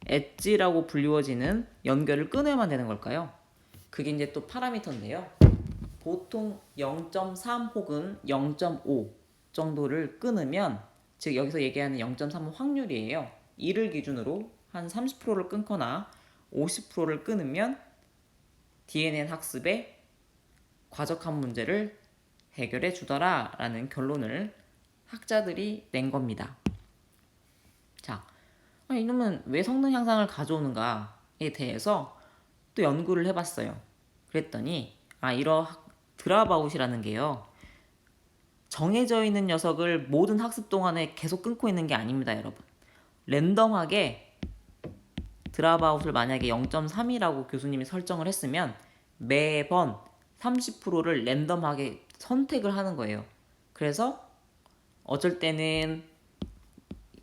엣지라고 불리워지는 연결을 끊어야만 되는 걸까요? 그게 이제 또 파라미터인데요. 보통 0.3 혹은 0.5 정도를 끊으면, 즉 여기서 얘기하는 0.3은 확률이에요. 이를 기준으로 한 30%를 끊거나 50%를 끊으면 DNN 학습에 과적한 문제를 해결해 주더라 라는 결론을 학자들이 낸 겁니다. 자, 이놈은 왜 성능 향상을 가져오는가에 대해서 또 연구를 해봤어요. 그랬더니 이런 드랍아웃이라는 게요, 정해져 있는 녀석을 모든 학습 동안에 계속 끊고 있는 게 아닙니다, 여러분. 랜덤하게 드랍아웃을 만약에 0.3이라고 교수님이 설정을 했으면 매번 30%를 랜덤하게 선택을 하는 거예요. 그래서 어쩔 때는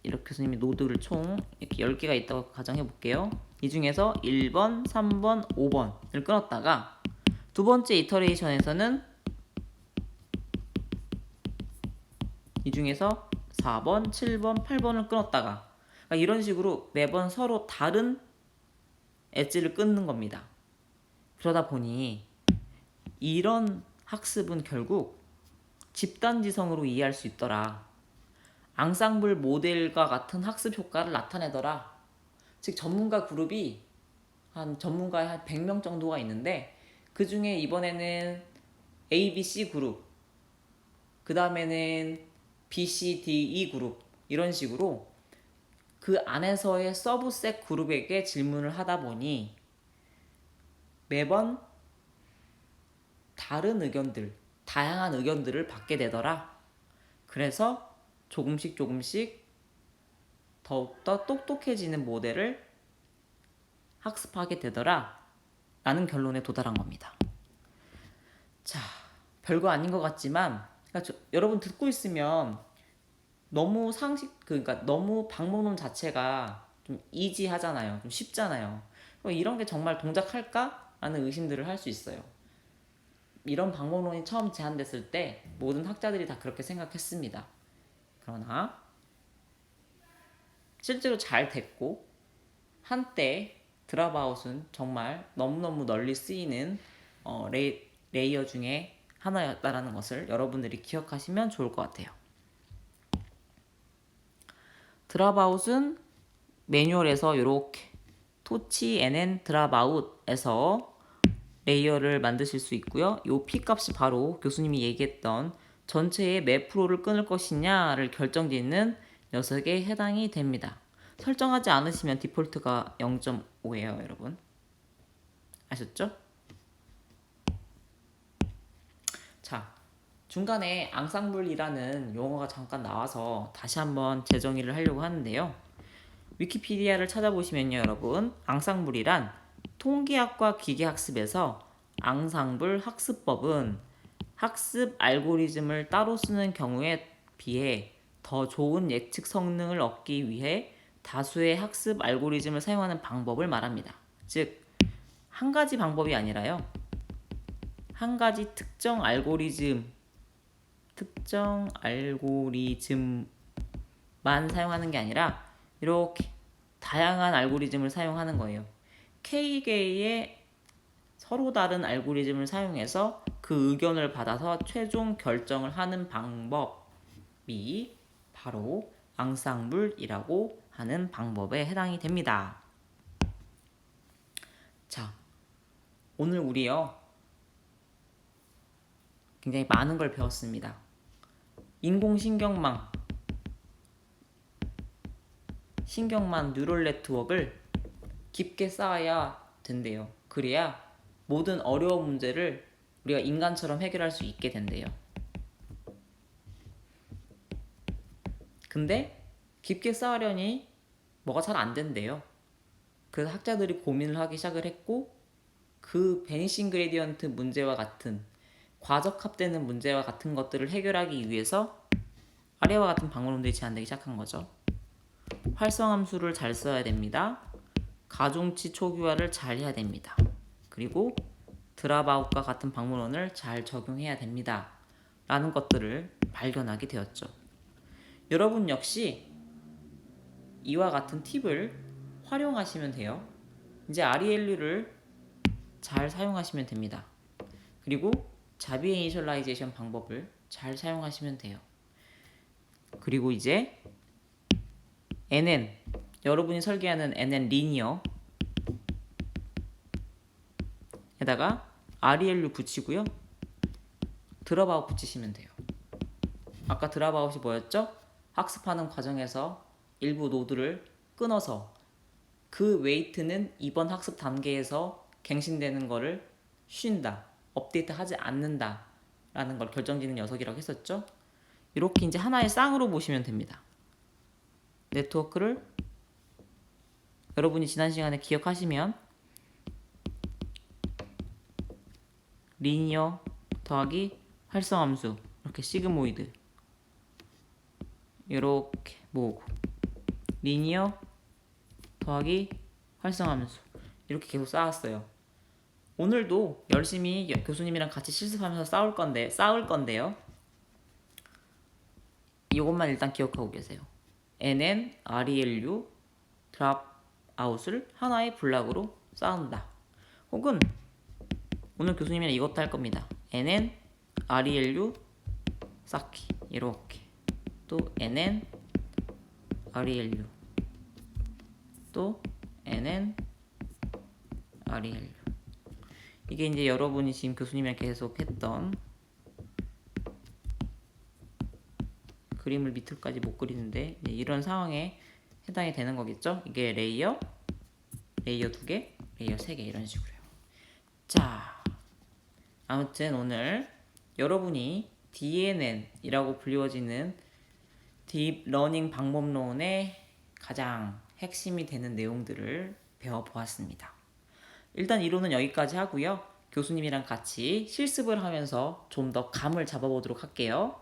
이렇게 교수님이 노드를 총 이렇게 10개가 있다고 가정해 볼게요. 이 중에서 1번, 3번, 5번을 끊었다가 두 번째 이터레이션에서는 이 중에서 4번, 7번, 8번을 끊었다가, 그러니까 이런 식으로 매번 서로 다른 엣지를 끊는 겁니다. 그러다 보니 이런 학습은 결국 집단지성으로 이해할 수 있더라. 앙상블 모델과 같은 학습 효과를 나타내더라. 즉 전문가 그룹이 한 100명 정도가 있는데, 그 중에 이번에는 A, B, C 그룹, 그 다음에는 B, C, D, E 그룹, 이런 식으로 그 안에서의 서브셋 그룹에게 질문을 하다 보니 매번 다른 의견들, 다양한 의견들을 받게 되더라. 그래서 조금씩 더욱더 똑똑해지는 모델을 학습하게 되더라 라는 결론에 도달한 겁니다. 자, 별거 아닌 것 같지만, 그러니까 여러분 듣고 있으면 너무 그러니까 너무 방법론 자체가 좀 이지하잖아요. 좀 쉽잖아요. 이런 게 정말 동작할까? 라는 의심들을 할 수 있어요. 이런 방법론이 처음 제안됐을 때 모든 학자들이 다 그렇게 생각했습니다. 그러나 실제로 잘 됐고 한때 드랍아웃은 정말 너무너무 널리 쓰이는 레이어 중에 하나였다라는 것을 여러분들이 기억하시면 좋을 것 같아요. 드랍아웃은 매뉴얼에서 이렇게 토치 nn 드랍아웃에서 레이어를 만드실 수 있고요. 이 p 값이 바로 교수님이 얘기했던 전체의 몇 프로를 끊을 것이냐를 결정짓는 녀석에 해당이 됩니다. 설정하지 않으시면 디폴트가 0.5예요, 여러분. 아셨죠? 자, 중간에 앙상블이라는 용어가 잠깐 나와서 다시 한번 재정의를 하려고 하는데요. 위키피디아를 찾아보시면요, 여러분, 앙상블이란 통계학과 기계학습에서 앙상블 학습법은 학습 알고리즘을 따로 쓰는 경우에 비해 더 좋은 예측 성능을 얻기 위해 다수의 학습 알고리즘을 사용하는 방법을 말합니다. 즉, 한 가지 방법이 아니라요. 한 가지 특정 알고리즘만 사용하는 게 아니라 이렇게 다양한 알고리즘을 사용하는 거예요. K개의 서로 다른 알고리즘을 사용해서 그 의견을 받아서 최종 결정을 하는 방법이 바로 앙상블이라고 하는 방법에 해당이 됩니다. 자, 오늘 우리요 굉장히 많은 걸 배웠습니다. 인공신경망, 신경망 뉴럴 네트워크를 깊게 쌓아야 된대요. 그래야 모든 어려운 문제를 우리가 인간처럼 해결할 수 있게 된대요. 근데 깊게 쌓으려니 뭐가 잘 안 된대요. 그래서 학자들이 고민을 하기 시작을 했고 그 베니싱 그레디언트 문제와 같은 과적합되는 문제와 같은 것들을 해결하기 위해서 아래와 같은 방법론들이 제안되기 시작한 거죠. 활성함수를 잘 써야 됩니다. 가중치 초기화를 잘 해야 됩니다. 그리고 드랍아웃과 같은 방법론을 잘 적용해야 됩니다. 라는 것들을 발견하게 되었죠. 여러분 역시 이와 같은 팁을 활용하시면 돼요. 이제 RELU를 잘 사용하시면 됩니다. 그리고 자비 이니셜라이제이션 방법을 잘 사용하시면 돼요. 그리고 이제 NN, 여러분이 설계하는 NN 리니어 에다가 RELU 붙이고요. 드랍아웃 붙이시면 돼요. 아까 드랍아웃이 뭐였죠? 학습하는 과정에서 일부 노드를 끊어서 그 웨이트는 이번 학습 단계에서 갱신되는 거를 쉰다, 업데이트하지 않는다 라는 걸 결정짓는 녀석이라고 했었죠. 이렇게 이제 하나의 쌍으로 보시면 됩니다. 네트워크를 여러분이 지난 시간에 기억하시면 리니어 더하기 활성함수 이렇게 시그모이드 이렇게 모으고 리니어 더하기 활성함수 이렇게 계속 쌓았어요. 오늘도 열심히 교수님이랑 같이 실습하면서 쌓을 건데요. 이것만 일단 기억하고 계세요. NN, RELU, 드랍아웃을 하나의 블락으로 쌓는다. 혹은 오늘 교수님이랑 이것도 할 겁니다. NN, RELU, 쌓기 이렇게 또 NN, RELU 또 NN, RELU 이게 이제 여러분이 지금 교수님이랑 계속 했던 그림을 밑을까지 못 그리는데 이런 상황에 해당이 되는 거겠죠? 이게 레이어 2개, 레이어 3개 이런 식으로요. 자, 아무튼 오늘 여러분이 DNN이라고 불리워지는 딥러닝 방법론의 가장 핵심이 되는 내용들을 배워보았습니다. 일단 이론은 여기까지 하고요. 교수님이랑 같이 실습을 하면서 좀 더 감을 잡아보도록 할게요.